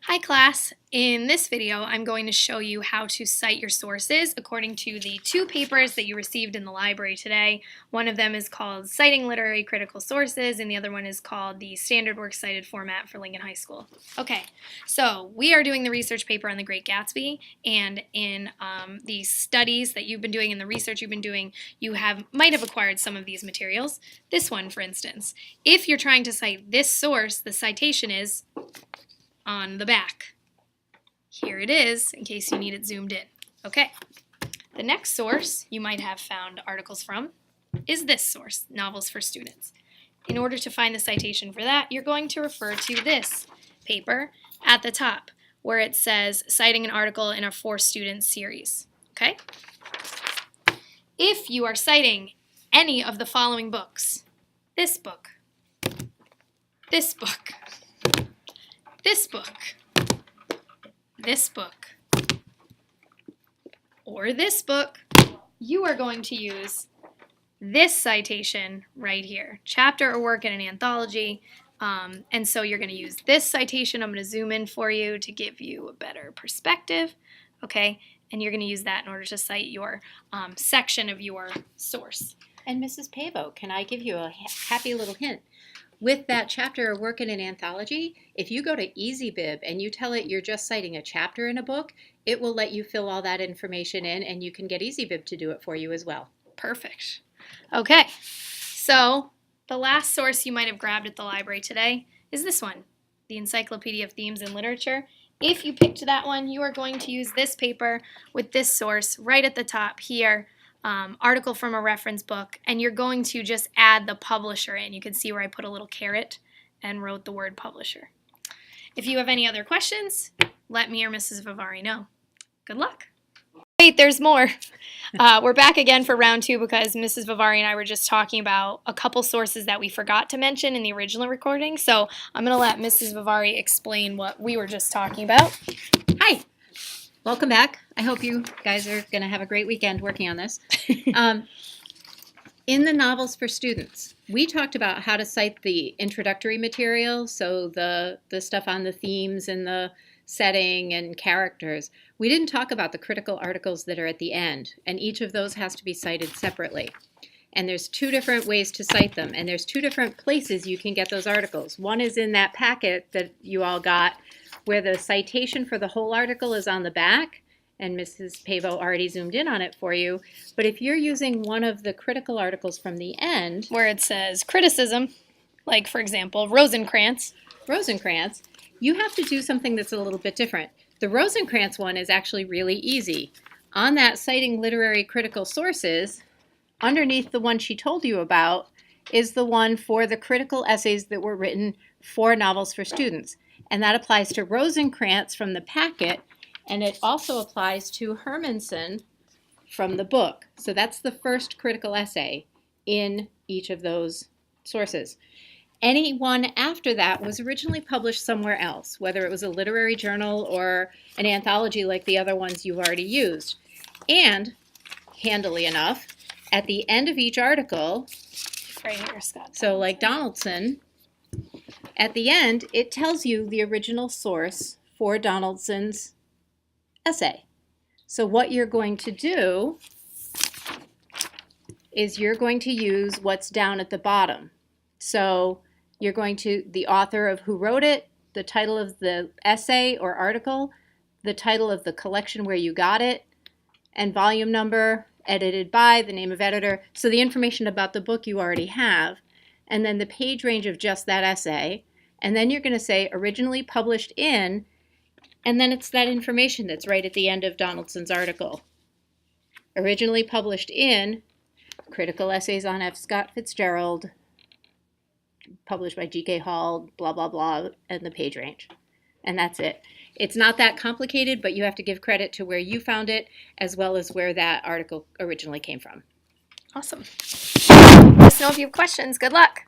Hi class! In this video I'm going to show you how to cite your sources according to the two papers that you received in the library today. One of them is called Citing Literary Critical Sources and the other one is called the Standard Works Cited Format for Lincoln High School. Okay, so we are doing the research paper on The Great Gatsby, and in the studies that you've been doing and the research you've been doing, you might have acquired some of these materials. This one, for instance. If you're trying to cite this source, the citation is on the back. Here it is, in case you need it zoomed in. Okay. The next source you might have found articles from is this source, Novels for Students. In order to find the citation for that, you're going to refer to this paper at the top, where it says citing an article in a For Students series. Okay? If you are citing any of the following books, this book, this book, this book, this book, or this book, you are going to use this citation right here, chapter or work in an anthology, and so you're going to use this citation. I'm going to zoom in for you to give you a better perspective, okay, and you're going to use that in order to cite your section of your source. And Mrs. Pavo, can I give you a happy little hint? With that chapter or work in an anthology, if you go to EasyBib and you tell it you're just citing a chapter in a book, it will let you fill all that information in, and you can get EasyBib to do it for you as well. Perfect. Okay, so the last source you might have grabbed at the library today is this one, the Encyclopedia of Themes in Literature. If you picked that one, you are going to use this paper with this source right at the top here. Article from a reference book, and you're going to just add the publisher in. You can see where I put a little caret and wrote the word publisher. If you have any other questions, let me or Mrs. Vivari know. Good luck. Wait, there's more. We're back again for round 2 because Mrs. Vivari and I were just talking about a couple sources that we forgot to mention in the original recording, so I'm going to let Mrs. Vivari explain what we were just talking about. Hi. Welcome back. I hope you guys are going to have a great weekend working on this. In the Novels for Students, we talked about how to cite the introductory material, so the stuff on the themes and the setting and characters. We didn't talk about the critical articles that are at the end, and each of those has to be cited separately. And there's 2 different ways to cite them, and there's 2 different places you can get those articles. One is in that packet that you all got, where the citation for the whole article is on the back, and Mrs. Pavo already zoomed in on it for you. But if you're using one of the critical articles from the end, where it says criticism, like for example, Rosencrantz, you have to do something that's a little bit different. The Rosencrantz one is actually really easy. On that Citing Literary Critical Sources, underneath the one she told you about, is the one for the critical essays that were written for Novels for Students. And that applies to Rosencrantz from the packet, and it also applies to Hermanson from the book. So that's the first critical essay in each of those sources. Any one after that was originally published somewhere else, whether it was a literary journal or an anthology like the other ones you've already used. And, handily enough, at the end of each article, right here, Scott. So like Donaldson, at the end, it tells you the original source for Donaldson's essay. So what you're going to do is you're going to use what's down at the bottom. So you're going to, the author of who wrote it, the title of the essay or article, the title of the collection where you got it, and volume number, edited by, the name of editor. So the information about the book you already have, and then the page range of just that essay. And then you're going to say originally published in, and then it's that information that's right at the end of Donaldson's article. Originally published in Critical Essays on F. Scott Fitzgerald, published by G.K. Hall, blah, blah, blah, and the page range. And that's it. It's not that complicated, but you have to give credit to where you found it as well as where that article originally came from. Awesome. Let us know if you have questions. Good luck.